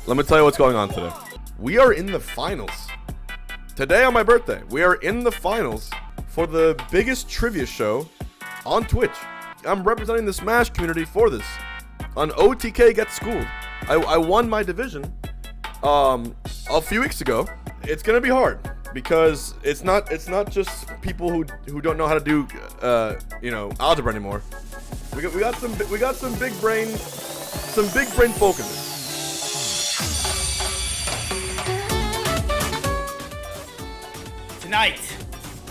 Let me tell you what's going on today. We are in the finals. Today on my birthday, we are in the finals for the biggest trivia show on Twitch. I'm representing the Smash community for this on OTK Schooled. I won my division a few weeks ago. It's gonna be hard because it's not just people who don't know how to do algebra anymore. We got some big brain folk in this. Tonight,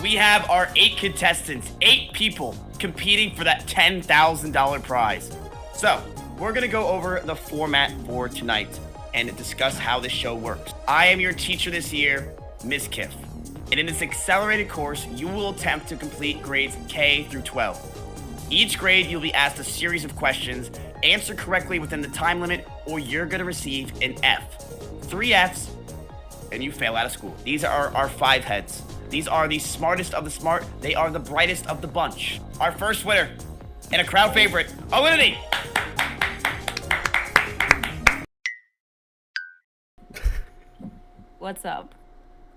we have our 8 contestants, 8 people competing for that $10,000 prize. So, we're gonna go over the format for tonight and discuss how this show works. I am your teacher this year, Mizkif. And in this accelerated course, you will attempt to complete grades K through 12. Each grade, you'll be asked a series of questions, answer correctly within the time limit, or you're gonna receive an F. 3 Fs, and you fail out of school. These are our 5 heads. These are the smartest of the smart. They are the brightest of the bunch. Our first winner, and a crowd favorite, Alinity. What's up?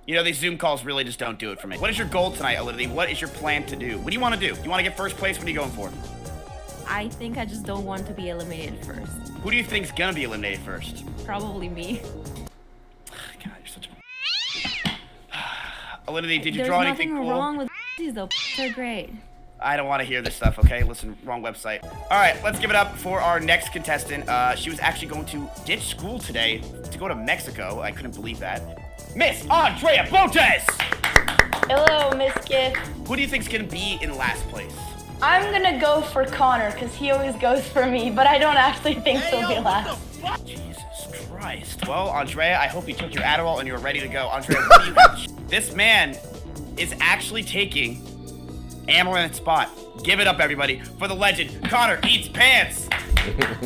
You know, these Zoom calls really just don't do it for me. What is your goal tonight, Alinity? What is your plan to do? What do you want to do? You want to get first place? What are you going for? I think I just don't want to be eliminated first. Who do you think's gonna be eliminated first? Probably me. God, you're such a... Alinity, did you draw anything cool? There's nothing wrong with these though. They're great. I don't want to hear this stuff, okay? Listen, wrong website. All right, let's give it up for our next contestant. She was actually going to ditch school today to go to Mexico. I couldn't believe that. Miss Andrea Botez! Hello, Mizkif. Who do you think's gonna be in last place? I'm gonna go for Connor, because he always goes for me, but I don't actually think he'll be last. Jesus Christ. Well, Andrea, I hope you took your Adderall and you're ready to go. Andrea, what do you have? This man is actually taking Amaranth's spot. Give it up, everybody, for the legend, ConnorEatsPants!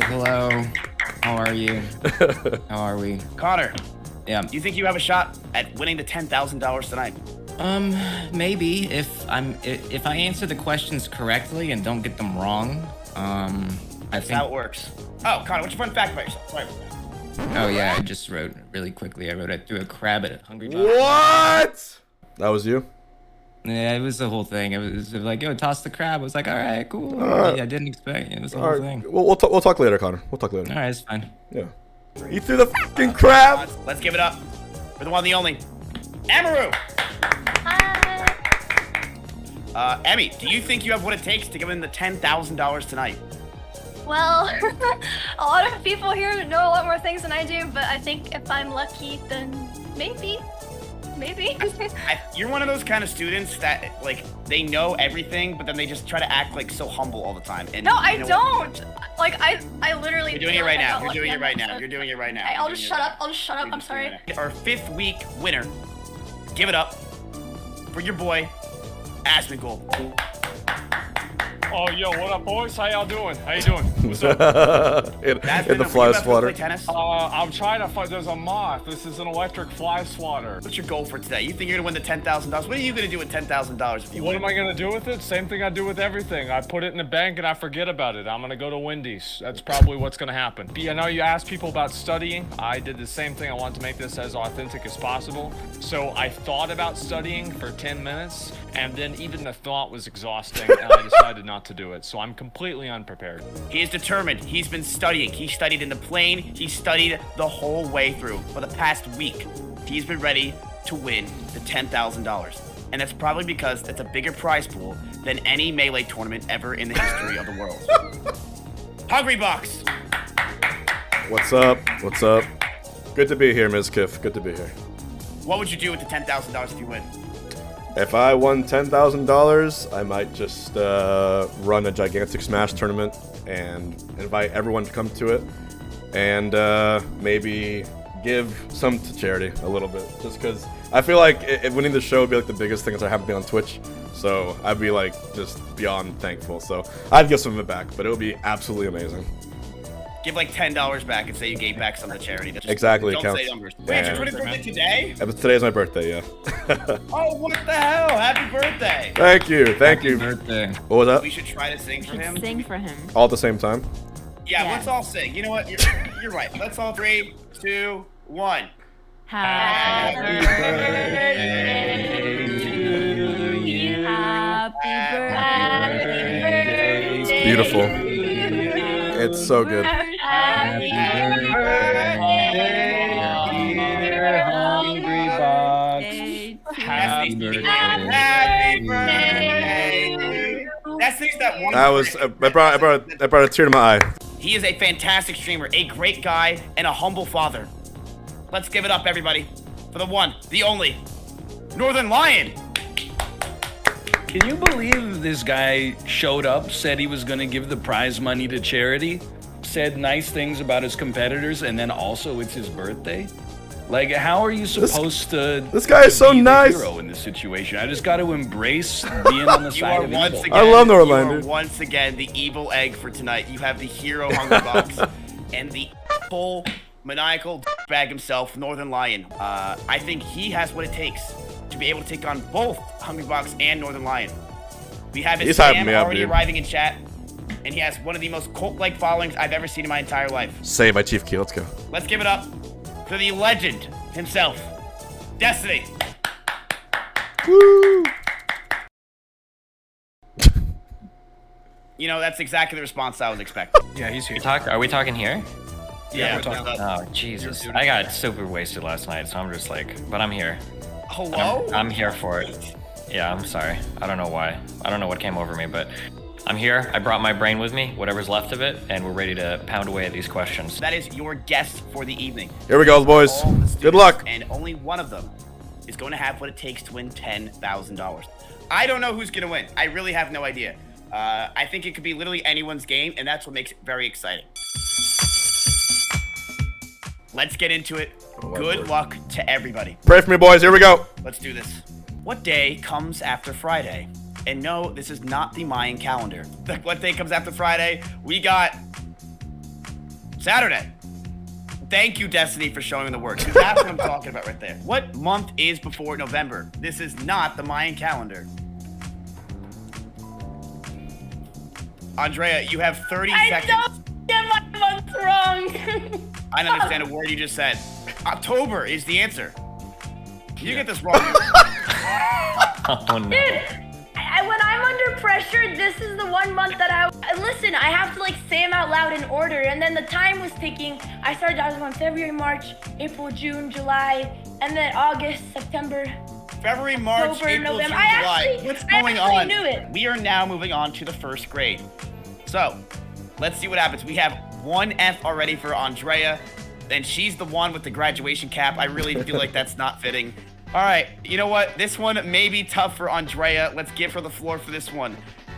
Hello. How are you? How are we? Connor. Yeah. Do you think you have a shot at winning the $10,000 tonight? Maybe if I answer the questions correctly and don't get them wrong. That's how it works. Oh, Connor, what's your fun fact about yourself? Sorry. Oh yeah, I just wrote really quickly. I wrote I threw a crab at Hungrybox. What? That was you? Yeah, it was the whole thing. It was like, yo, toss the crab. I was like, all right, cool. Right. I didn't expect it. It was the whole thing. We'll talk later, Connor. We'll talk later. All right, it's fine. Yeah. You threw the fucking crab. Let's give it up for the one, the only, Emiru. Hi. Emmy, do you think you have what it takes to give in the $10,000 tonight? Well, a lot of people here know a lot more things than I do, but I think if I'm lucky, then maybe. You're one of those kind of students that, like, they know everything, but then they just try to act, like, so humble all the time. And No, I don't. Like, I literally. You're doing it right now. You're doing it right now. You're doing it right now. I'll just shut up. I'm sorry. Our 5th week winner. Give it up for your boy, Asmongold. Oh, yo, what up, boys? How y'all doing? How you doing? What's up? in the fly swatter. I'm trying to find. There's a moth. This is an electric fly swatter. What's your goal for today? You think you're gonna win the $10,000? What are you gonna do with $10,000 if you win? What am I gonna do with it? Same thing I do with everything. I put it in the bank and I forget about it. I'm gonna go to Wendy's. That's probably what's gonna happen. I know you asked people about studying. I did the same thing. I wanted to make this as authentic as possible. So I thought about studying for 10 minutes, and then even the thought was exhausting, and I decided not to do it. So I'm completely unprepared. He is determined. He's been studying. He studied in the plane. He studied the whole way through for the past week. He's been ready to win the $10,000. And that's probably because it's a bigger prize pool than any Melee tournament ever in the history of the world. Hungrybox. What's up? What's up? Good to be here, Mizkif. Good to be here. What would you do with the $10,000 if you win? If I won $10,000, I might just run a gigantic Smash tournament and invite everyone to come to it, and maybe give some to charity a little bit, just because I feel like winning the show would be like the biggest thing that happened on Twitch. So I'd be like just beyond thankful. So I'd give some of it back, but it would be absolutely amazing. Give like $10 back and say you gave back some to charity. Just exactly, don't counts. say numbers. Wait, your 20th birthday today? Today's my birthday, yeah. Oh, what the hell? Happy birthday! Thank you, thank you. Birthday. What was that? We should try to sing for him. Sing for him. All at the same time? Yeah, Yeah. let's all sing. You know what? You're right. Let's all 3, 2, 1. Happy birthday to you. Happy birthday. It's beautiful. It's so good. Happy Dear Hungrybox. Happy birthday. Happy birthday. Destiny's that one. I brought a tear to my eye. He is a fantastic streamer, a great guy, and a humble father. Let's give it up, everybody, for the one, the only, Northernlion. Can you believe this guy showed up, said he was going to give the prize money to charity, said nice things about his competitors, and then also it's his birthday? Like, how are you supposed to? This guy is so be the nice. hero in this situation. I just got to embrace being on the You side are of once evil. again, I love you Northernlion, are dude. once again the evil egg for tonight. You have the hero Hungrybox and the full maniacal bag himself, Northernlion. I think he has what it takes to be able to take on both Hungrybox and Northernlion. We have his He's hyping fam me up, already dude. arriving in chat, and he has one of the most cult-like followings I've ever seen in my entire life. Saved by Chief Key. Let's go. Let's give it up to the legend himself, Destiny. Woo! You know, that's exactly the response I was expecting. Yeah, he's here. Are we talking here? Yeah, we're talking. Oh, Jesus. I got super wasted last night, so I'm just like, but I'm here. Hello? I'm here for it. Yeah, I'm sorry. I don't know why. I don't know what came over me, but I'm here. I brought my brain with me, whatever's left of it, and we're ready to pound away at these questions. That is your guest for the evening. Here we go, boys. All the Good students, luck. And only one of them is going to have what it takes to win $10,000. I don't know who's going to win. I really have no idea. I think it could be literally anyone's game, and that's what makes it very exciting. Let's get into it. Good luck to everybody. Pray for me, boys. Here we go. Let's do this. What day comes after Friday? And no, this is not the Mayan calendar. What day comes after Friday? We got Saturday. Thank you, Destiny, for showing me the work. 'Cause that's what I'm talking about right there. What month is before November? This is not the Mayan calendar. Andrea, you have 30 seconds. Don't get my months wrong. I don't understand a word you just said. October is the answer. You get this wrong. Oh, no. Dude, when I'm under pressure, this is the one month that listen, I have to like say them out loud in order, and then the time was ticking. I was on February, March, April, June, July, and then August, September. February, March, October, April, November. June, July. What's going I on? knew it. We are now moving on to the first grade. So, let's see what happens. We have one F already for Andrea, and she's the one with the graduation cap. I really feel like that's not fitting. All right, you know what? This one may be tough for Andrea. Let's give her the floor for this one.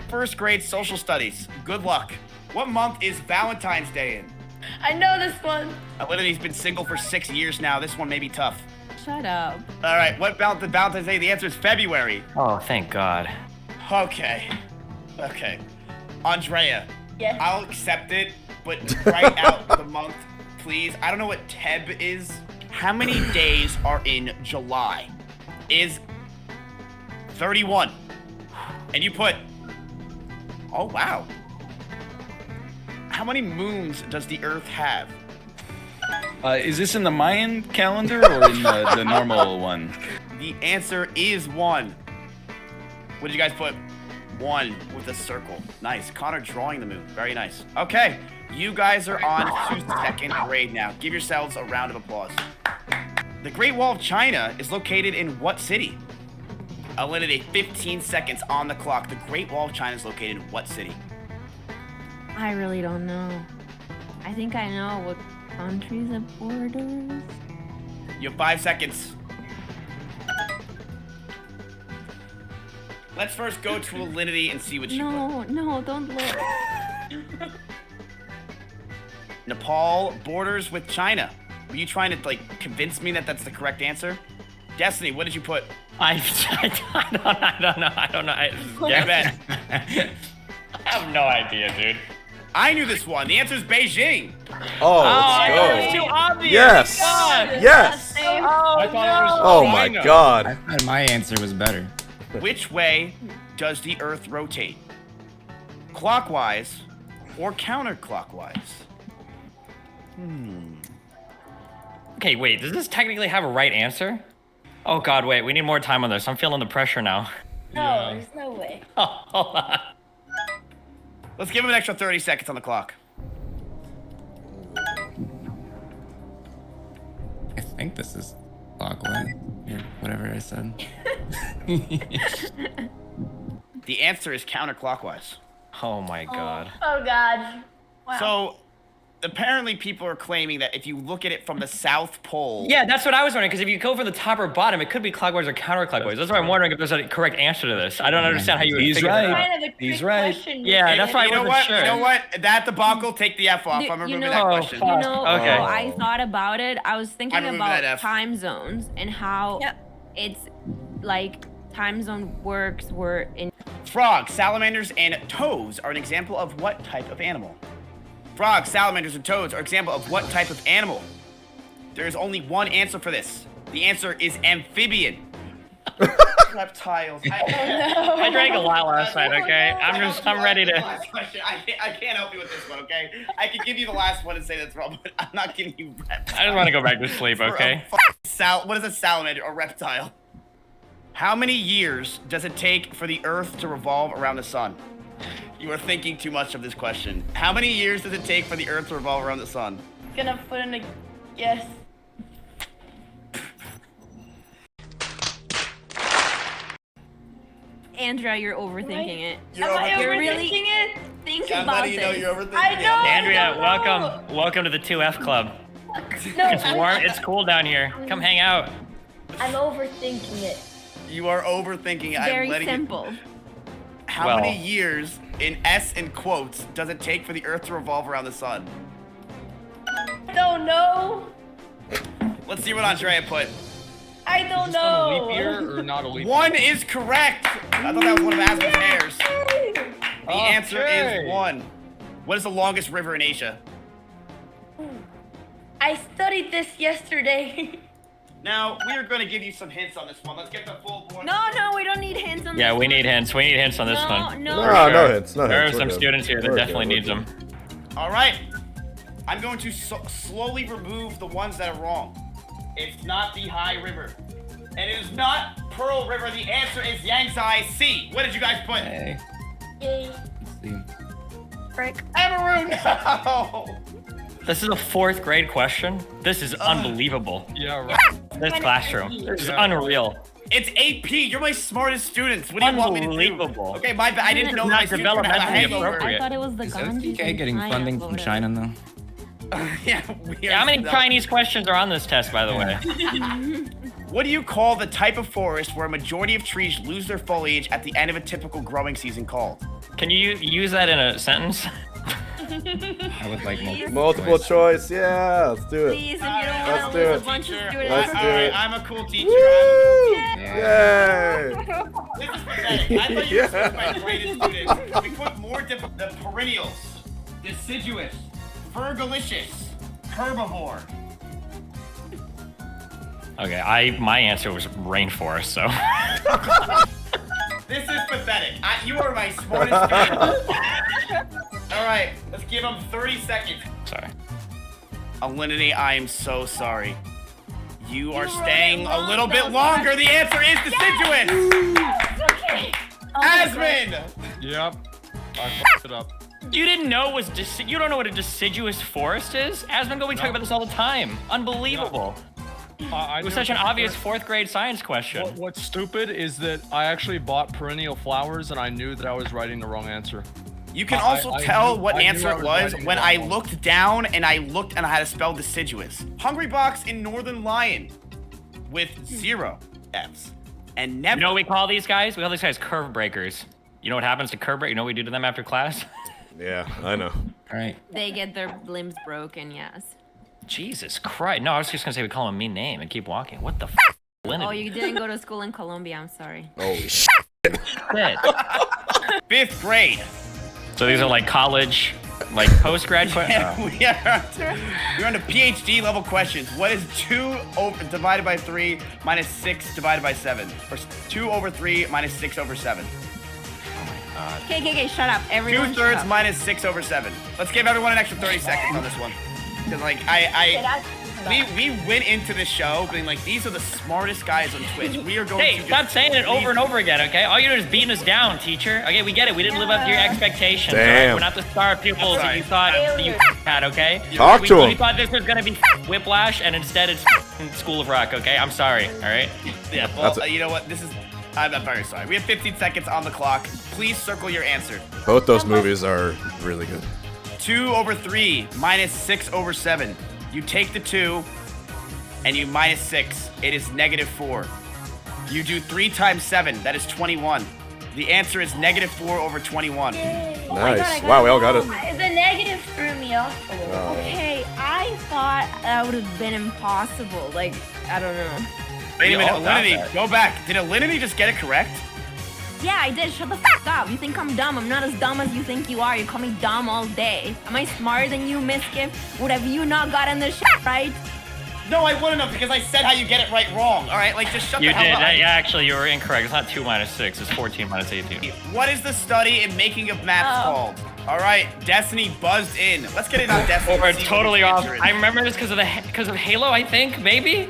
First grade social studies. Good luck. What month is Valentine's Day in? I know this one. Alinity's been single for 6 years now. This one may be tough. Shut up. All right, what Valentine's Day? The answer is February. Oh, thank God. Okay. Andrea, Yes. I'll accept it, but write out the month, please. I don't know what Teb is. How many days are in July? Is 31. And you put, oh wow. How many moons does the Earth have? Is this in the Mayan calendar or in the normal one? The answer is 1. What did you guys put? 1 with a circle. Nice. Connor drawing the moon. Very nice. Okay. You guys are on to second grade now. Give yourselves a round of applause. The Great Wall of China is located in what city? Alinity, 15 seconds on the clock. The Great Wall of China is located in what city? I really don't know. I think I know what countries have borders. You have 5 seconds. Let's first go to Alinity and see what she put. No, don't look. Nepal borders with China. Were you trying to like convince me that that's the correct answer? Destiny, what did you put? I don't know. Get bet. I have no idea, dude. I knew this one. The answer is Beijing. Oh, let's It's go. too obvious. Yes. Yes. Same. I thought it was Oh my China. God. I thought my answer was better. Which way does the Earth rotate? Clockwise or counterclockwise? Okay, wait. Does this technically have a right answer? Oh God, wait. We need more time on this. I'm feeling the pressure now. No, there's no way. Oh, hold on. Let's give him an extra 30 seconds on the clock. I think this is clockwise, or whatever I said. The answer is counterclockwise. Oh my God. Oh God. Wow. So, apparently people are claiming that if you look at it from the South Pole... Yeah, that's what I was wondering, because if you go from the top or bottom, it could be clockwise or counterclockwise. That's why I'm wondering if there's a correct answer to this. I don't understand how you would He's figure that out. right. Kind of a He's trick right. question. Yeah, that's why I you know wasn't what? sure. You know what? That debacle, take the F off. I'm removing that question. You know, Okay. I thought about it. I was thinking I'm removing that about F. time zones and how it's like time zone works were in. Frogs, salamanders, and toads are an example of what type of animal? Frogs, salamanders, and toads are an example of what type of animal? There is only one answer for this. The answer is amphibian. Reptiles. I drank a lot last night, okay? I'm ready to... Last question. I can't help you with this one, okay? I can give you the last one and say that's wrong, but I'm not giving you reptiles. I just want to go back to sleep, okay? What is a salamander or reptile? How many years does it take for the Earth to revolve around the sun? You are thinking too much of this question. How many years does it take for the Earth to revolve around the sun? Gonna put in a guess. Andrea, you're overthinking it. You're Am I You're overthinking really it? think I'm about letting you know this. you're overthinking I it. know. Andrea, No. welcome to the 2F Club. No, It's warm, it's cool down here. Come hang out. I'm overthinking it. You are overthinking it. I'm Very letting simple. You... How Well- many years, in S in quotes, does it take for the Earth to revolve around the sun? I don't know. Let's see what Andrea put. I don't Is this on a leap know. year or not a leap year? One is correct. I thought that was one of Asmon's hairs. The answer Okay. is 1. What is the longest river in Asia? I studied this yesterday. Now, we are going to give you some hints on this one. Let's get the full board. No, we don't need hints on Yeah, this we one. need hints. We need hints on this one. No. No, no hits. No There hits. are some We're good. students here that We're definitely good, need we're them. All right. I'm going to slowly remove the ones that are wrong. It's not the High River. And it is not Pearl River. The answer is Yangtze Sea. What did you guys put? Hey, Yay. let's see. Break. Emiru, no! This is a 4th grade question. This is unbelievable. Yeah, right. This classroom. This is unreal. It's AP. You're my smartest students. What do you want me to do? Unbelievable. Okay, my bad. I didn't know Not my students were gonna have a developmentally hangover. appropriate. I thought it was the Is Gandhi OTK getting thing. funding from China though? Yeah, we Yeah, are how many so- Chinese questions are on this test, by the way? What do you call the type of forest where a majority of trees lose their foliage at the end of a typical growing season called? Can you use that in a sentence? I would like Multiple choice. Yeah, let's do it. Please, if you don't Let's want to do lose it. a bunch of Teacher. students. Let's do Alright, it. I'm a cool teacher. Woo! Yeah. Yay! This is pathetic. I thought you were my greatest students. We put more the perennials, deciduous, fergalicious, herbivore. Okay, my answer was rainforest, so. This is pathetic. You are my smartest student. All right, let's give them 30 seconds. Sorry. Alinity, I am so sorry. You are staying a little bit longer. The answer is deciduous. Okay. Asmon. Yep. I fucked it up. You didn't know it was you don't know what a deciduous forest is? Asmongold, we talk about this all the time. Unbelievable. It was such an obvious 4th grade science question. What's stupid is that I actually bought perennial flowers and I knew that I was writing the wrong answer. You can also tell what I knew answer I it was was writing when the I wrong one. looked down and I looked and I had to spell deciduous. Hungrybox in Northernlion with 0 Fs. And never. You know what we call these guys? We call these guys curve breakers. You know what happens to curve break? You know what we do to them after class? Yeah, I know. All right. They get their limbs broken, yes. Jesus Christ. No, I was just gonna say we call him a mean name and keep walking. What the f? Oh, you didn't go to school in Colombia, I'm sorry. Holy shit. Shit. 5th grade. So these are like college, like post-grad questions? You're on the PhD level questions. What is 2 divided by 3 minus 6 divided by 7? Or 2 over 3 minus 6 over 7? Okay, shut up. Everyone 2/3 shut up. minus 6 over 7. Let's give everyone an extra 30 seconds on this one. Because, like, we went into the show being like, these are the smartest guys on Twitch. We are going Hey, to stop saying it over and over again, okay? All you're doing is beating us down, teacher. Okay, we get it. We didn't live up to your expectations. Damn. Right? We're not the star pupils that you thought you had, okay? Talk to We him. thought this was gonna be Whiplash, and instead it's School of Rock, okay? I'm sorry, all right? Yeah, well, you know what? I'm very sorry. We have 15 seconds on the clock. Please circle your answer. Both those movies are really good. 2 over 3 minus 6 over 7. You take the 2 and you minus 6. It is -4. You do 3 times 7. That is 21. The answer is -4 over 21. Nice. Wow, we all got it. The negative threw me off a little. Okay, I thought that would have been impossible. Like, I don't know. Wait a minute, all got Alinity, that. go back. Did Alinity just get it correct? Yeah, I did. Shut the fuck up. You think I'm dumb. I'm not as dumb as you think you are. You call me dumb all day. Am I smarter than you, Mizkif? What have you not gotten this shit right? No, I wouldn't have because I said how you get it right wrong. All right, like just shut You the hell did. up. Yeah, actually, you were incorrect. It's not 2 minus 6. It's 14 minus 18. What is the study in making of maths called? All right, Destiny buzzed in. Let's get it on Destiny. We're See what totally the off. answer is. I remember this because of Halo, I think, maybe?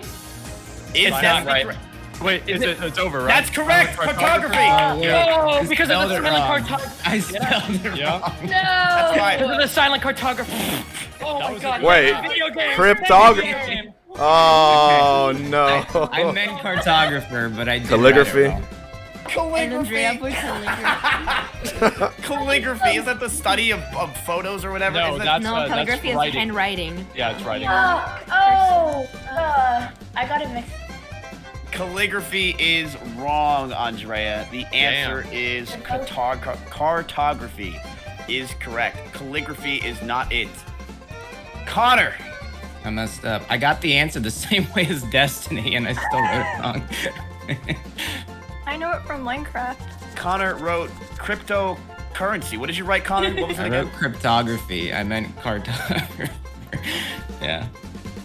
Is not Destiny right. correct? Wait, it's over, right? That's correct. Cartography. Oh, because of the silent cartography. I spelled it Yeah. wrong. That's fine. Because of the silent cartography. Oh my god. Wait, Video game. cryptography. Video game. Oh no. I meant cartographer, but I did Calligraphy? write it wrong. And Andrea put calligraphy. Calligraphy. Is that the study of photos or whatever? No, Is that- that's No, calligraphy is writing. handwriting. Yeah, it's writing. I got it mixed. Calligraphy is wrong, Andrea. The answer is cartography is correct. Calligraphy is not it. Connor. I messed up. I got the answer the same way as Destiny, and I still wrote it wrong. I know it from Minecraft. Connor wrote cryptocurrency. What did you write, Connor? What was it I again? wrote cryptography. I meant cartographer. Yeah.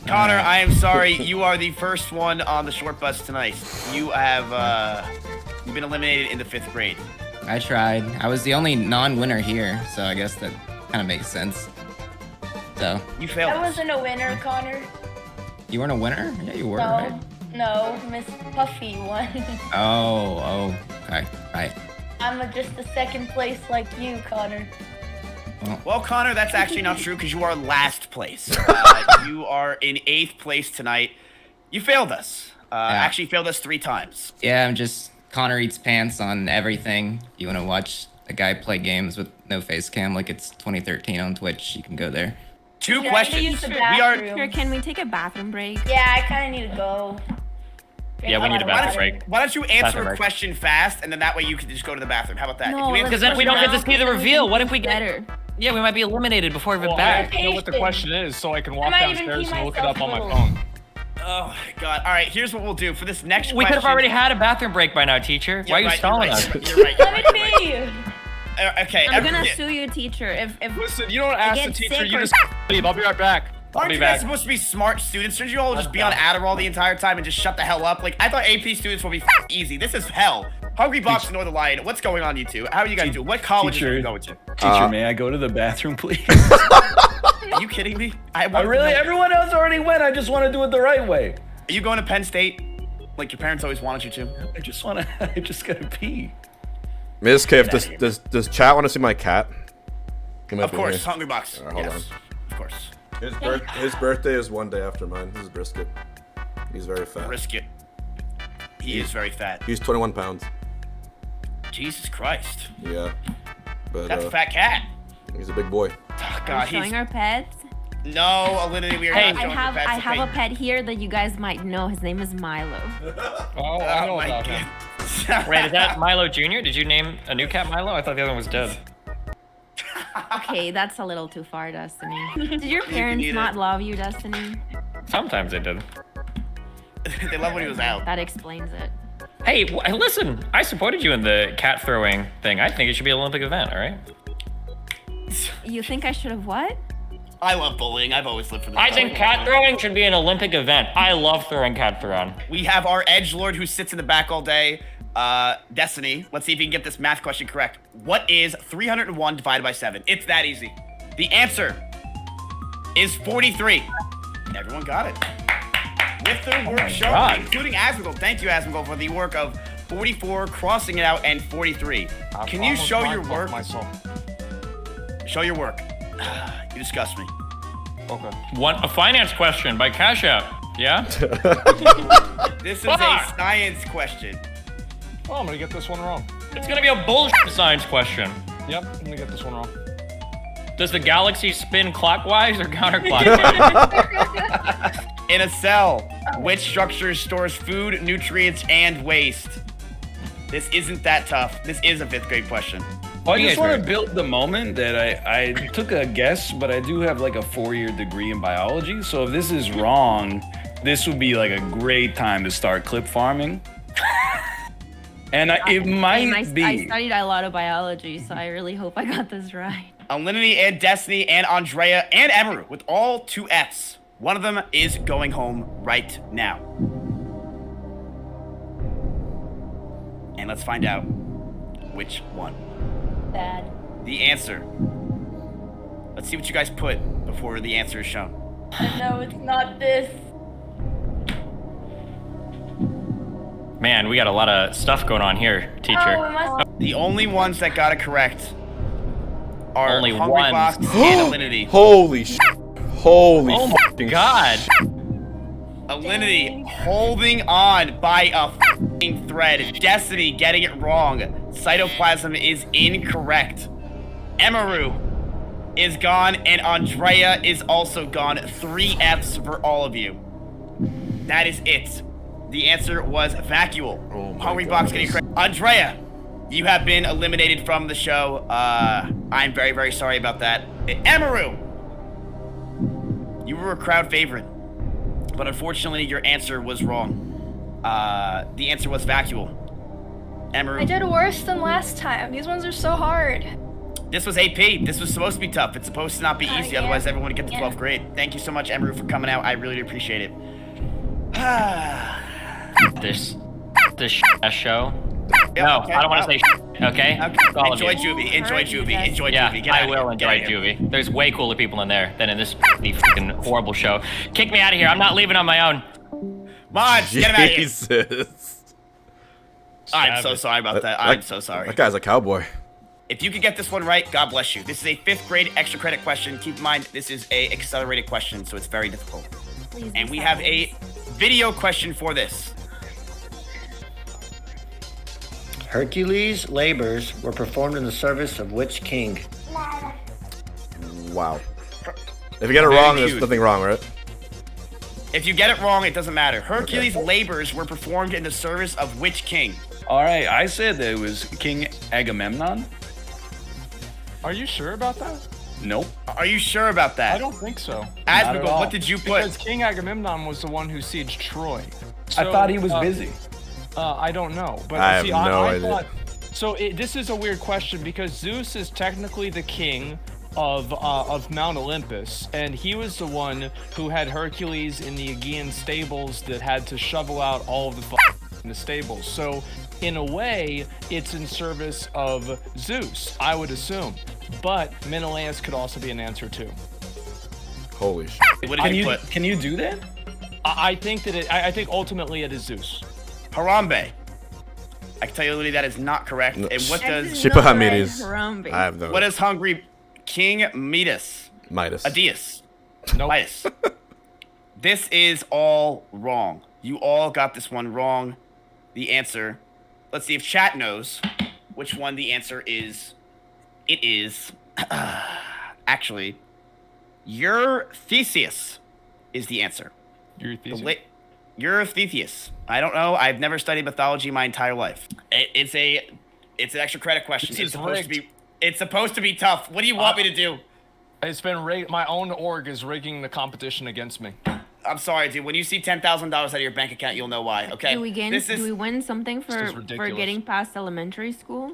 Connor, I am sorry. You are the first one on the short bus tonight. You have you've been eliminated in the 5th grade. I tried. I was the only non-winner here, so I guess that kind of makes sense. So, You failed. I us. wasn't a winner, Connor. you weren't a winner? Yeah, you were, No. right? No, Miss Puffy won. Oh, okay. Right. I'm just a 2nd place like you, Connor. Well, Connor, that's actually not true because you are last place. You are in 8th place tonight. You failed us. Actually, failed us 3 times. Yeah, I'm just ConnorEatsPants on everything. If you want to watch a guy play games with no face cam like it's 2013 on Twitch, you can go there. 2 Yeah, I questions. need to use the We are. bathroom. Sure, can we take a bathroom break? Yeah, I kind of need to go. Yeah, we need a Why bathroom don't, break. why don't you answer Bathroom a break. question fast, and then that way you can just go to the bathroom. How about that? No, If you Because then we don't get to see the reveal. What if we get? better? Yeah, we might be eliminated before we Well, get I back. don't know what the question is, so I can walk might even downstairs pee and look it up on my myself phone. Oh my god! All right, here's what we'll do for this next. We could have question- already had a bathroom break by now, teacher. Why are you You're right, stalling you're us? right, You're right. You're Let right, me you're right. pee. Okay. I'm gonna sue you, teacher. If Listen, you don't ask the get teacher, sick you or- just leave. I'll be right back. I'll Aren't be you guys back. supposed to be smart students? Shouldn't you all just be on Adderall the entire time and just shut the hell up? Like, I thought AP students would be easy. This is hell. Hungrybox and Northernlion. What's going on, you two? How are you guys doing? What college are you going to? Teacher, may I go to the bathroom, please? Are you kidding me? I really, everyone else already went. I just want to do it the right way. Are you going to Penn State? Like your parents always wanted you to? I just want to, I just gotta pee. Mizkif, does chat want to see my cat? Come Of up in course, here. Hungrybox. Hold Yes, of course. His birthday is one day after mine. This is Brisket. He's very fat. Brisket. He is very fat. He's 21 pounds. Jesus Christ. Yeah. But That's a fat cat. he's a big boy. Oh, we're God, showing he's... our pets. No, Alinity, we are Hey, not I showing have the pets. I have a Okay. pet here that you guys might know. His name is Milo. Oh, I know Oh, my about him. God. Wait, is that Milo Jr.? Did you name a new cat Milo? I thought the other one was dead. Okay, that's a little too far, Destiny. Did your parents eat not it. love you, Destiny? Sometimes they did. They love when he was out. That explains it. Hey, listen, I supported you in the cat throwing thing. I think it should be an Olympic event, all right? You think I should have what? I love bullying. I've always lived for this. I think cat throwing should be an Olympic event. I love throwing cat throwing. We have our edgelord who sits in the back all day. Destiny. Let's see if you can get this math question correct. What is 301 divided by 7? It's that easy. The answer is 43. Everyone got it. With their work shown, God. including Asmongold. Thank you, Asmongold, for the work of 44, crossing it out, and 43. Can you show your work? Show your work. You disgust me. Okay. A finance question by Cash App. Yeah? This is a science question. Oh, I'm gonna get this one wrong. It's gonna be a bullshit science question. Yep, I'm gonna get this one wrong. Does the galaxy spin clockwise or counterclockwise? In a cell, which structure stores food, nutrients, and waste? This isn't that tough. This is a 5th grade question. Well, I just want to build the moment that I took a guess, but I do have like a 4-year degree in biology. So if this is wrong, this would be like a great time to start clip farming. And it might be. I studied a lot of biology, so I really hope I got this right. Alinity and Destiny and Andrea and Emiru with all 2 Fs. One of them is going home right now. And let's find out which one. Bad. The answer. Let's see what you guys put before the answer is shown. I know it's not this. Man, we got a lot of stuff going on here, teacher. Oh, it must. The only ones that got it correct are Only Hungrybox ones. and Alinity. Holy sh! Holy Oh my God. Alinity holding on by a f***ing thread. Destiny getting it wrong. Cytoplasm is incorrect. Emiru is gone, and Andrea is also gone. 3 Fs for all of you. That is it. The answer was vacuole. Oh my Hungrybox getting correct. Andrea, you have been eliminated from the show. I'm very, very sorry about that. Emiru, you were a crowd favorite, but unfortunately your answer was wrong. The answer was vacuole. Emiru. I did worse than last time. These ones are so hard. This was AP. This was supposed to be tough. It's supposed to not be easy, yeah. otherwise everyone would get to 12th grade. Thank you so much, Emiru, for coming out. I really appreciate it. This show. Yeah, No, I don't want to say okay? It's all of Enjoy you. Juvie. Enjoy Juvie. Enjoy Yeah, Juvie. Get I out of will here. enjoy Get out of here. Juvie. There's way cooler people in there than in this fucking horrible show. Kick me out of here. I'm not leaving on my own. Maj, get him out of here. Jesus. I'm so sorry about that. I'm so sorry. That guy's a cowboy. If you could get this one right, God bless you. This is a 5th grade extra credit question. Keep in mind, this is a accelerated question, so it's very difficult. Please And be we have silent. a video question for this. Hercules' labors were performed in the service of which king? Wow. If you get it wrong, there's cute. nothing wrong, right? If you get it wrong, it doesn't matter. Hercules' labors were performed in the service of which king? All right, I said that it was King Agamemnon. Are you sure about that? Nope. Are you sure about that? I don't think so. at Asmongold, all. what did you put? Because King Agamemnon was the one who sieged Troy. I thought he was busy. I don't know, but I have see, no I idea. thought. So this is a weird question because Zeus is technically the king of Mount Olympus, and he was the one who had Hercules in the Aegean stables that had to shovel out all of the in the stables. So in a way, it's in service of Zeus, I would assume. But Menelaus could also be an answer too. Holy sh! What did you put? Can you do that? I think that I think ultimately it is Zeus. Harambe. I can tell you literally that is not correct. No. And what I does didn't Shippa know that Hamides. Harambe. I have no. what is hungry King Midas? Midas. Adias. Nope. Midas. This is all wrong. You all got this one wrong. The answer. Let's see if chat knows which one the answer is. It is actually Theseus is the answer. Theseus. I don't know. I've never studied mythology my entire life. It's an extra credit question. This It's is supposed to rigged. be. It's supposed to be tough. What do you want me to do? It's been rigged. My own org is rigging the competition against me. I'm sorry, dude. When you see $10,000 out of your bank account, you'll know why. Okay. Do we win something is for ridiculous. getting past elementary school?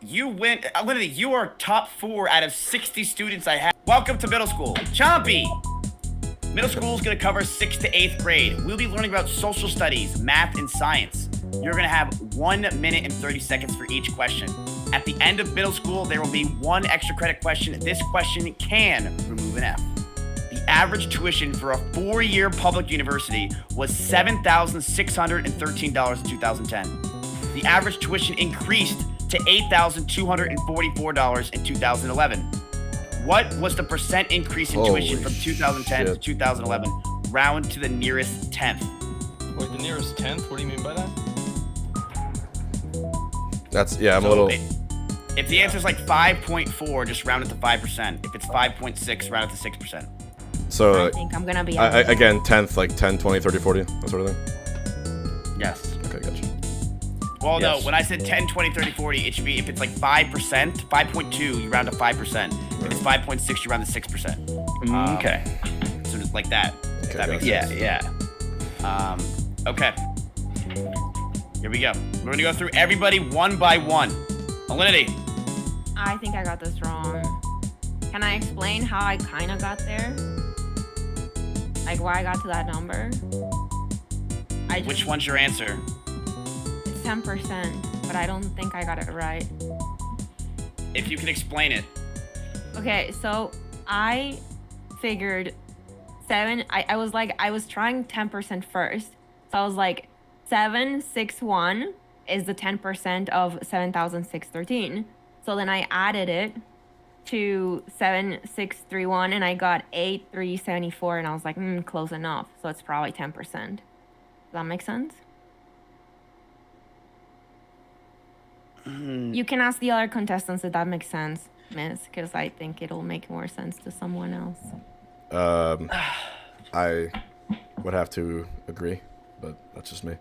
You win. Literally, you are top 4 out of 60 students I have. Welcome to middle school, Chompy. Middle school is going to cover 6th to 8th grade. We'll be learning about social studies, math, and science. You're going to have 1 minute and 30 seconds for each question. At the end of middle school, there will be 1 extra credit question. This question can remove an F. The average tuition for a 4-year public university was $7,613 in 2010. The average tuition increased to $8,244 in 2011. What was the percent increase in tuition from 2010 to 2011? Round to the nearest 10th. Wait, the nearest 10th? What do you mean by that? That's, yeah, I'm a little... If the answer is like 5.4, just round it to 5%. If it's 5.6, round it to 6%. So, I think I'm gonna be again, 10th, like 10, 20, 30, 40, that sort of thing? Yes. Okay, gotcha. Well, Yes. no, when I said 10, 20, 30, 40, it should be, if it's like 5%, 5.2, you round to 5%. If it's 5.6, you round to 6%. Okay. So just like that. If that makes Yeah, sense. yeah. Okay. Here we go. We're gonna go through everybody one by one. Alinity. I think I got this wrong. Can I explain how I kind of got there? Like why I got to that number? Which one's your answer? It's 10%, but I don't think I got it right. If you can explain it. Okay, so I figured 7. I was like, I was trying 10% first. So I was like, 761 is the 10% of 7,613. So then I added it to 7,631 and I got 8,374 and I was like, close enough. So it's probably 10%. Does that make sense? You can ask the other contestants if that makes sense, Miss, because I think it'll make more sense to someone else. I would have to agree, but that's just me.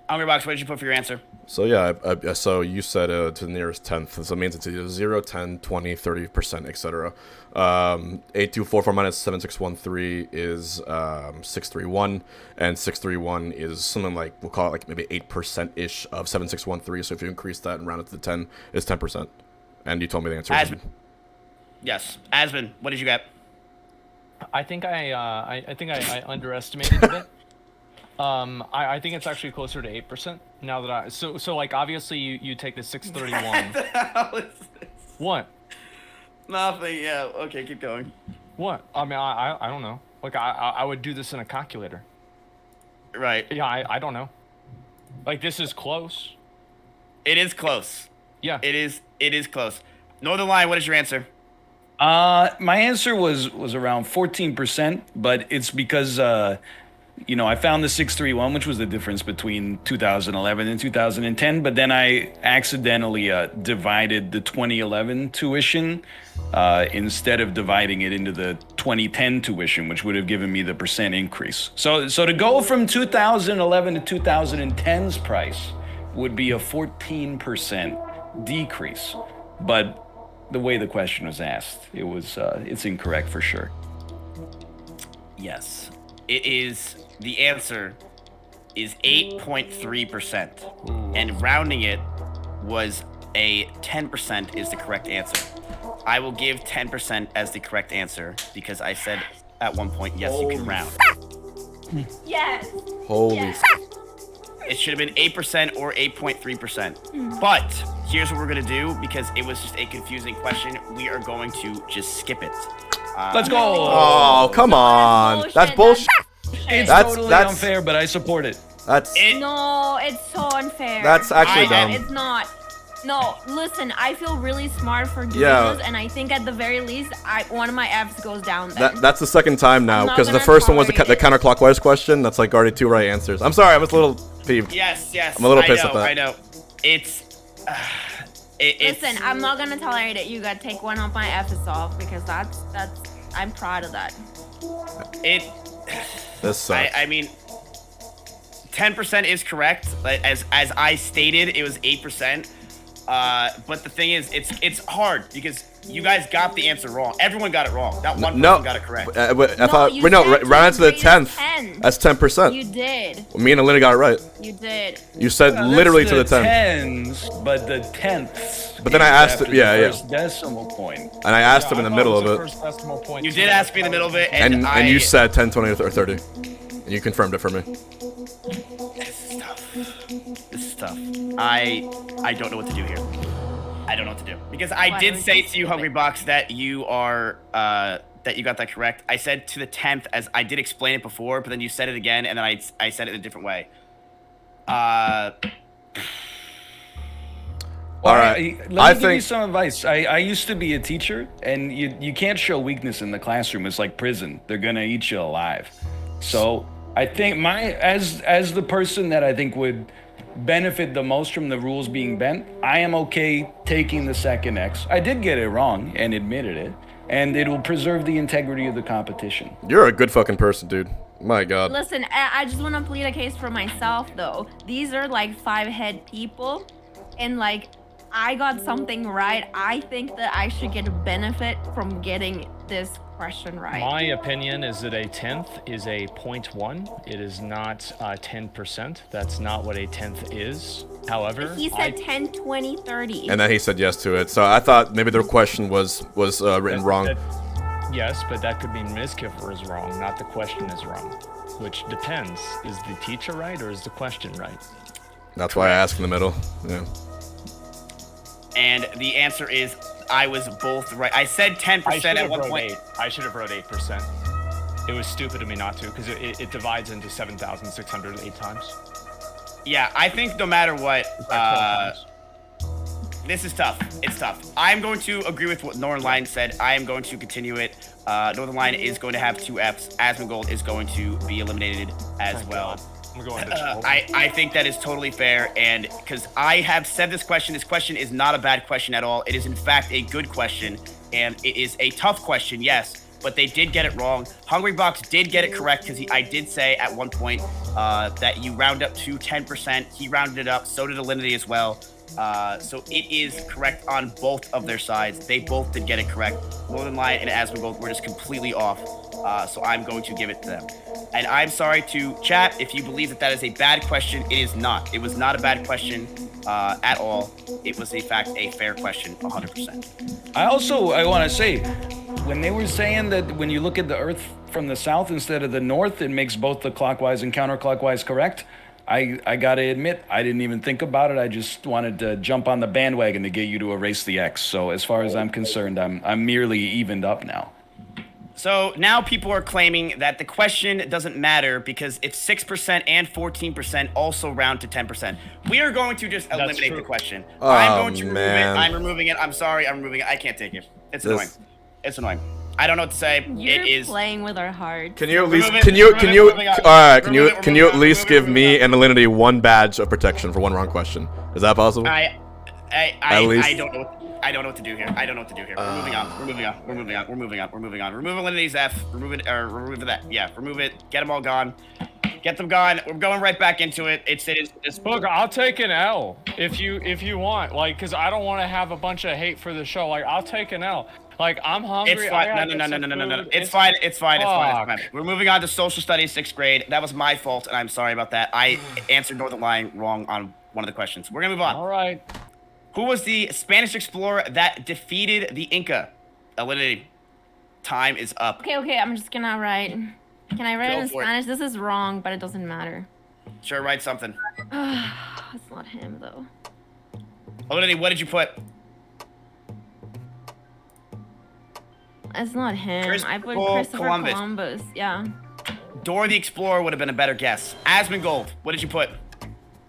Hungrybox, what did you put for your answer? So yeah, so you said to the nearest 10th, so it means it's either 0, 10, 20, 30%, etc. 8244 minus 7613 is 631, and 631 is something like, we'll call it like maybe 8%-ish of 7613, so if you increase that and round it to 10, it's 10%. And you told me the answer. Yes. Asmon, what did you get? I think I underestimated it. I think it's actually closer to 8% now that so like obviously you take the 631. What the hell is this? What? Nothing. Yeah. Okay, keep going. What? I mean, I don't know. Like I would do this in a calculator. Right. Yeah, I don't know. Like this is close. It is close. Yeah. It is close. Northernlion, what is your answer? My answer was around 14%, but it's because I found the 631, which was the difference between 2011 and 2010, but then I accidentally divided the 2011 tuition instead of dividing it into the 2010 tuition, which would have given me the percent increase. So to go from 2011 to 2010's price would be a 14% decrease, but the way the question was asked, it's incorrect for sure. Yes. It is, the answer is 8.3%. And rounding it was a 10% is the correct answer. I will give 10% as the correct answer because I said at one point, yes, you can round. Yes. Holy Yes. It should have been 8% or 8.3%. But here's what we're going to do because it was just a confusing question. We are going to just skip it. Let's go. Oh, come on. That's bullshit. It's That's- totally that's- unfair, but I support it. That's No, it's so unfair. That's actually dumb. It's not. No, listen, I feel really smart for doing Yeah. this, and I think at the very least, one of my F's goes down there. that's the second time now I'm not because the gonna first one was the tolerate it. counterclockwise question. That's like already 2 right answers. I'm sorry, I was a little peeved. Yes. I'm a little pissed I at know, that. I know. It's... it's Listen, I'm not gonna tolerate it. You gotta take one off my F's off because that's. I'm proud of that. This sucks. I mean, 10% is correct. As I stated, it was 8%. But the thing is, it's hard because you guys got the answer wrong. Everyone got it wrong. Not one person got it correct. Round it to the 10th. 10. That's 10%. You did. Me and Alinity got it right. You did. You said literally to the 10th. Tens, but the tenths. But then I asked after it- yeah, the yeah. first decimal point. And I asked him in the middle of it. First decimal point. You did ask me in the middle of it, And you said 10, 20, or 30. And you confirmed it for me. This is tough. I don't know what to do here. I don't know what to do because I did say to you, Hungrybox, that you are that you got that correct. I said to the 10th, as I did explain it before, but then you said it again, and then I said it in a different way. All right. Let me give you some advice. I used to be a teacher, and you can't show weakness in the classroom. It's like prison. They're gonna eat you alive. So I think as the person that I think would benefit the most from the rules being bent, I am okay taking the second X. I did get it wrong and admitted it, and it will preserve the integrity of the competition. You're a good fucking person, dude. My God. Listen, I just want to plead a case for myself, though. These are like 5-head people, and like I got something right. I think that I should get a benefit from getting this question right. My opinion is that a 10th is a 0.1. It is not 10%. That's not what a 10th is. However, he said 10, 20, 30. And then he said yes to it. So I thought maybe the question was written wrong. Yes, but that could mean Mizkif is wrong, not the question is wrong. Which depends. Is the teacher right or is the question right? That's why I asked in the middle. Yeah. And the answer is I was both right. I said 10% at one point. I should have wrote 8%. It was stupid of me not to, because it divides into 7,608 times. Yeah, I think no matter what, this is tough. It's tough. I'm going to agree with what Northernlion said. I am going to continue it. Northernlion is going to have 2 Fs. Asmongold is going to be eliminated as well. I'm going to I think that is totally fair, and because I have said this question is not a bad question at all. It is in fact a good question, and it is a tough question, yes, but they did get it wrong. Hungrybox did get it correct, because I did say at one point that you round up to 10%. He rounded it up, so did Alinity as well. So it is correct on both of their sides. They both did get it correct. Northernlion and Asmongold were just completely off. So I'm going to give it to them. And I'm sorry to chat if you believe that is a bad question. It is not. It was not a bad question at all. It was in fact a fair question, 100%. I want to say, when they were saying that when you look at the Earth from the south instead of the north, it makes both the clockwise and counterclockwise correct. I gotta admit, I didn't even think about it. I just wanted to jump on the bandwagon to get you to erase the X. So as far as I'm concerned, I'm merely evened up now. So now people are claiming that the question doesn't matter because if 6% and 14% also round to 10%. We are going to just eliminate the question. I'm going to remove it. I'm removing it. I'm sorry. I'm removing it. I can't take it. It's annoying. It's annoying. I don't know what to say. You're playing with our hearts. Can you at least can you at least give me and Alinity 1 badge of protection for 1 wrong question? Is that possible? I don't know what to do here. I don't know what to do here. We're moving on. We're moving on. We're moving on. We're moving on. We're moving on. Remove Alinity's F. Remove it, or remove that. Yeah, remove it. Get them all gone. Get them gone. We're going right back into it. It's Look, I'll take an L if you want, like, because I don't want to have a bunch of hate for the show. Like, I'll take an L. Like, I'm hungry. It's fine. No. It's fine. It's fine. We're moving on to social studies, 6th grade. That was my fault, and I'm sorry about that. I answered Northernlion wrong on one of the questions. We're gonna move on. All right. Who was the Spanish explorer that defeated the Inca? Alinity, time is up. Okay, I'm just gonna write. Can I write it in Spanish? It. This is wrong, but it doesn't matter. Sure, write something. It's not him, though. Alinity, what did you put? It's not him. I put Christopher Columbus. Yeah. Dora the Explorer would have been a better guess. Asmongold, what did you put?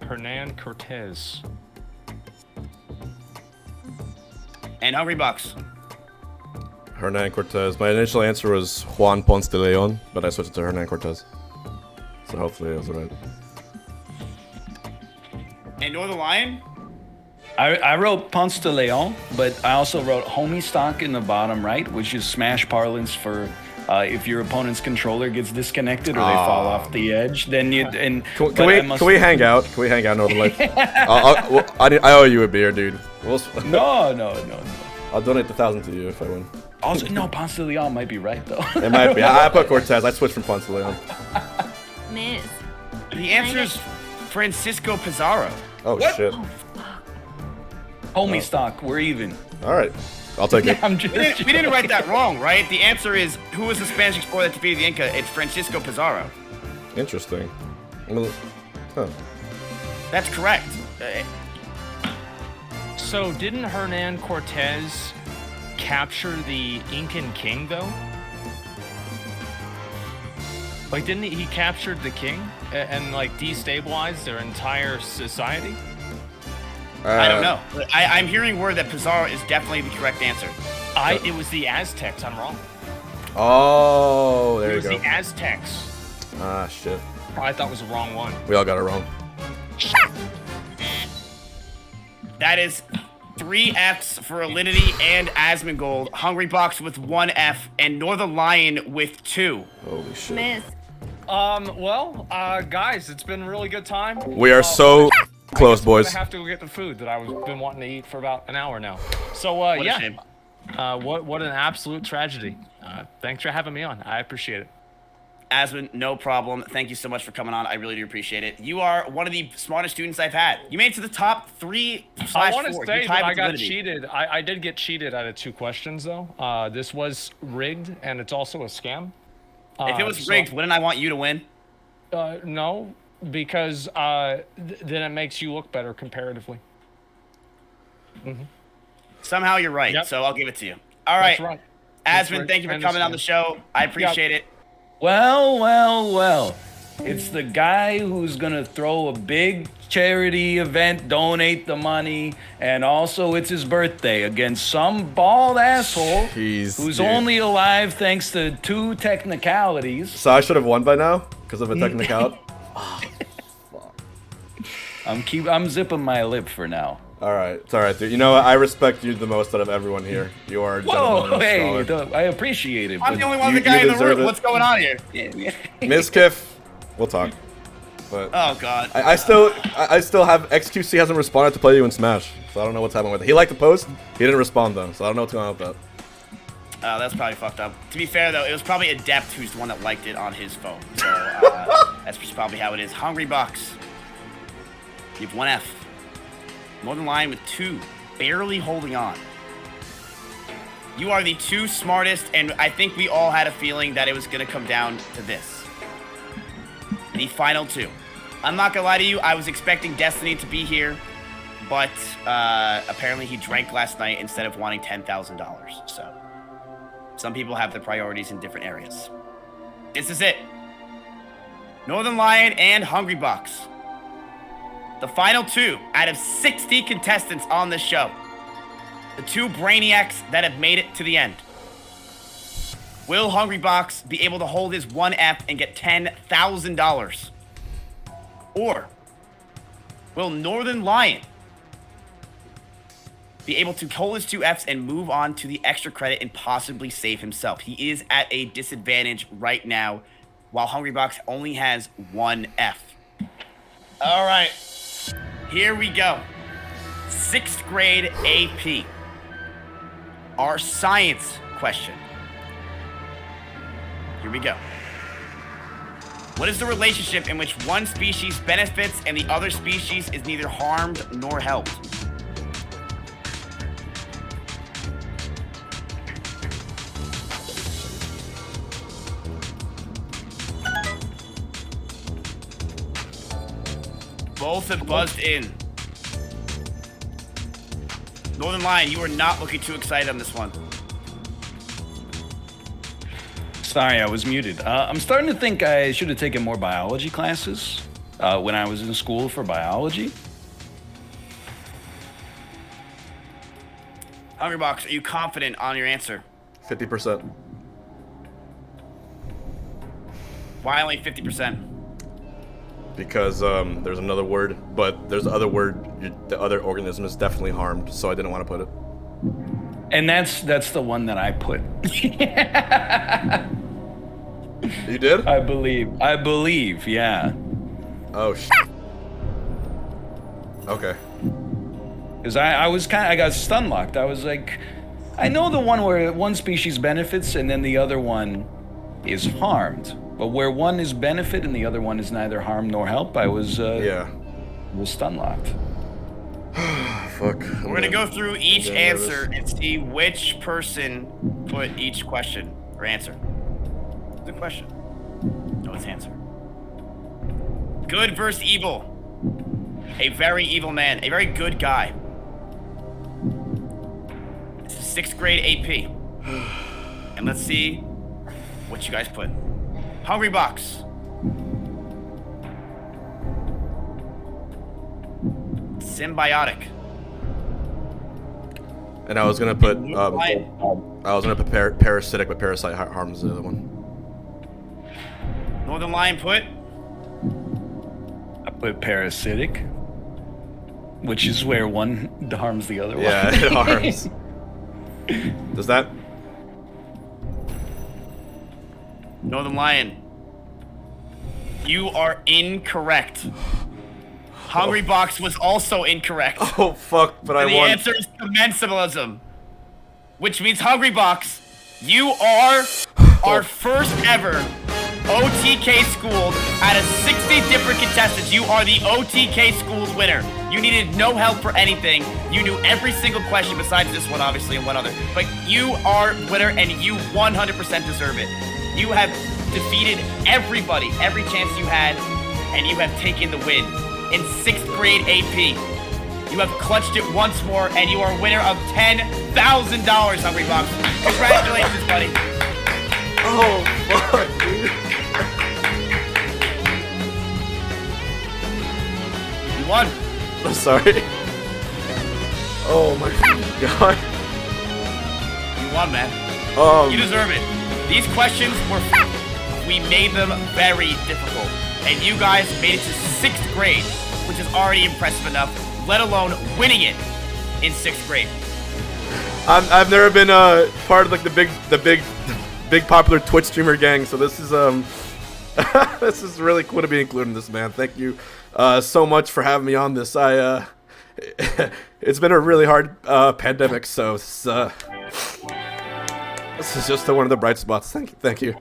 Hernan Cortez. And Hungrybox. Hernan Cortez. My initial answer was Juan Ponce de Leon, but I switched it to Hernan Cortez. So hopefully it was right. And Northernlion? I wrote Ponce de Leon, but I also wrote homie stock in the bottom right, which is Smash parlance for if your opponent's controller gets disconnected or they fall off the edge, then you and can we hang out? Can we hang out, Northernlion? I owe you a beer, dude. No. I'll donate the 1,000 to you if I win. Also, no, Ponce de Leon might be right though. It might be. I put Cortez. I switched from Ponce de Leon. Miss. The answer is Francisco Pizarro. Oh shit. Homie stock, we're even. All right, I'll take it. We didn't write that wrong, right? The answer is, who was the Spanish explorer that defeated the Inca? It's Francisco Pizarro. Interesting. Huh. That's correct. So didn't Hernan Cortez capture the Incan king, though? Like, didn't he captured the king and like destabilized their entire society? I don't know. I'm hearing word that Pizarro is definitely the correct answer. It was the Aztecs. I'm wrong. Oh, there It you was go. the Aztecs. Ah, shit. I thought it was the wrong one. We all got it wrong. That is 3 Fs for Alinity and Asmongold. Hungrybox with 1 F and Northernlion with 2. Holy shit. Miss. Well, guys, it's been a really good time. We are so close, boys. I have to go get the food that I've been wanting to eat for about an hour now. So, What a yeah. shame. What an absolute tragedy. Thanks for having me on. I appreciate it. Asmon, no problem. Thank you so much for coming on. I really do appreciate it. You are one of the smartest students I've had. You made it to the top 3/4. I want to say You're that tied I with got Alinity. cheated. I did get cheated out of 2 questions, though. This was rigged, and it's also a scam. If it was rigged, wouldn't I want you to win? No, because then it makes you look better comparatively. Somehow you're right, Yep. so I'll give it to you. All right. That's right. Asmon, thank you for coming on the show. I appreciate it. Well. It's the guy who's gonna throw a big charity event, donate the money, and also it's his birthday against some bald asshole Jeez, who's dude. only alive thanks to 2 technicalities. So I should have won by now because of a technicality. I'm zipping my lip for now. All right, it's all right, dude. You know what? I respect you the most out of everyone here. You are a gentleman Whoa, and a hey, scholar. I appreciate it. I'm but the only one you- the guy you in the deserve room. it. What's going on here? Mizkif, we'll talk. But Oh, God. I still have XQC hasn't responded to play you in Smash, so I don't know what's happening with it. He liked the post, he didn't respond though, so I don't know what's going on with that. That's probably fucked up. To be fair, though, it was probably Adept who's the one that liked it on his phone. So that's just probably how it is. Hungrybox. You have 1 F. Northernlion with 2. Barely holding on. You are the 2 smartest, and I think we all had a feeling that it was going to come down to this. The final 2. I'm not going to lie to you. I was expecting Destiny to be here, but apparently he drank last night instead of wanting $10,000. So some people have their priorities in different areas. This is it. Northernlion and Hungrybox. The final 2 out of 60 contestants on this show. The 2 brainiacs that have made it to the end. Will Hungrybox be able to hold his 1 F and get $10,000? Or will Northernlion be able to hold his 2 Fs and move on to the extra credit and possibly save himself? He is at a disadvantage right now, while Hungrybox only has 1 F. All right, here we go. 6th grade AP. Our science question. Here we go. What is the relationship in which one species benefits and the other species is neither harmed nor helped? Both have buzzed in. Northernlion, you are not looking too excited on this one. Sorry, I was muted. I'm starting to think I should have taken more biology classes when I was in school for biology. Hungrybox, are you confident on your answer? 50%. Why only 50%? Because there's another word, but there's the other word. The other organism is definitely harmed, so I didn't want to put it. And that's the one that I put. You did? I believe, yeah. Oh shit. Okay. Because I got stun locked. I was like, I know the one where one species benefits and then the other one is harmed. But where one is benefit and the other one is neither harm nor help, I was was stun locked. Fuck. We're gonna go through each I'm answer nervous. and see which person put each question or answer. Good question. No, it's answer. Good versus evil. A very evil man. A very good guy. It's 6th grade AP. And let's see what you guys put. Hungrybox. symbiotic. And I was gonna put Northernlion, parasitic, but parasite harms the other one. Northernlion put. I put parasitic, which is where one harms the other Yeah, one. it harms. Does that? Northernlion, you are incorrect. Hungrybox was also incorrect. Oh fuck! But I And the won. answer is commensalism, which means Hungrybox, you are our first ever OTK Schooled out of 60 different contestants. You are the OTK Schooled winner. You needed no help for anything. You knew every single question besides this one, obviously, and one other. But you are winner, and you 100% deserve it. You have defeated everybody, every chance you had, and you have taken the win. In 6th grade AP, you have clutched it once more, and you are winner of $10,000, Hungrybox. Congratulations, buddy. Oh fuck, dude. You won. I'm sorry. Oh my god. You won, man. You deserve it. These questions were we made them very difficult. And you guys made it to 6th grade, which is already impressive enough, let alone winning it in 6th grade. I've never been part of like the big popular Twitch streamer gang, so this is this is really cool to be included in this, man. Thank you so much for having me on this. It's been a really hard pandemic, so this is just one of the bright spots. Thank you.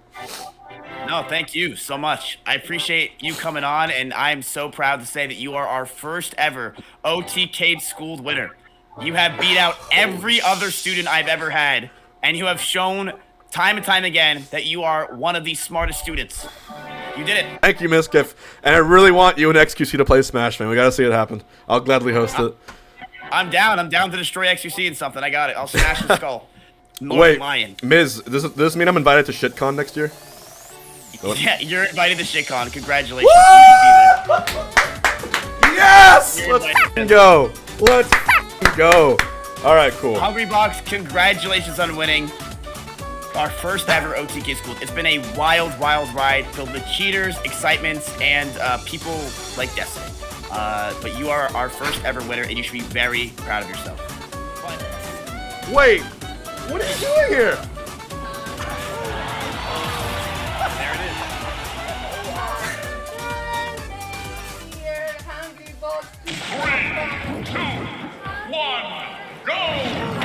No, thank you so much. I appreciate you coming on, and I'm so proud to say that you are our first ever OTK Schooled winner. You have beat out every other student I've ever had, and you have shown time and time again that you are one of the smartest students. You did it. Thank you, Mizkif. And I really want you and XQC to play Smash, man. We gotta see it happen. I'll gladly host it. I'm down. I'm down to destroy XQC and something. I got it. I'll smash his skull. Wait, Lion. Miz, does this mean I'm invited to ShitCon next year? Yeah, you're invited to ShitCon. Congratulations. Woo! You can be there. Yes! You're Let's invited. go. Let's go. All right, cool. Hungrybox, congratulations on winning our first ever OTK School. It's been a wild, wild ride filled with cheaters, excitements, and people like Destiny. But you are our first ever winner, and you should be very proud of yourself. Wait, what are you doing here? There it is.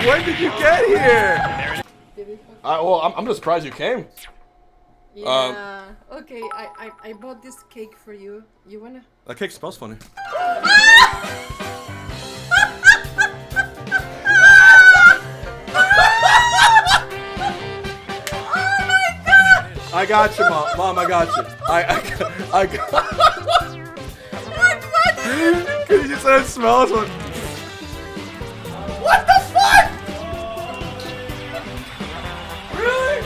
When did you get here? Well, I'm just surprised you came. Yeah. Okay, I bought this cake for you. You wanna? That cake smells funny. I got you, Mom. Mom, I got you. I got. What? Cause you said it smells. What the fuck? Really?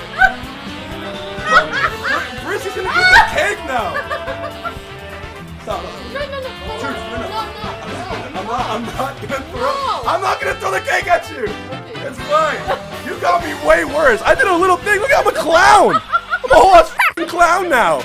Brissy's gonna eat the cake now. Stop. I'm not gonna throw the cake at you. Okay. It's fine. You got me way worse. I did a little thing. Look, I'm a clown. I'm a whole ass clown now.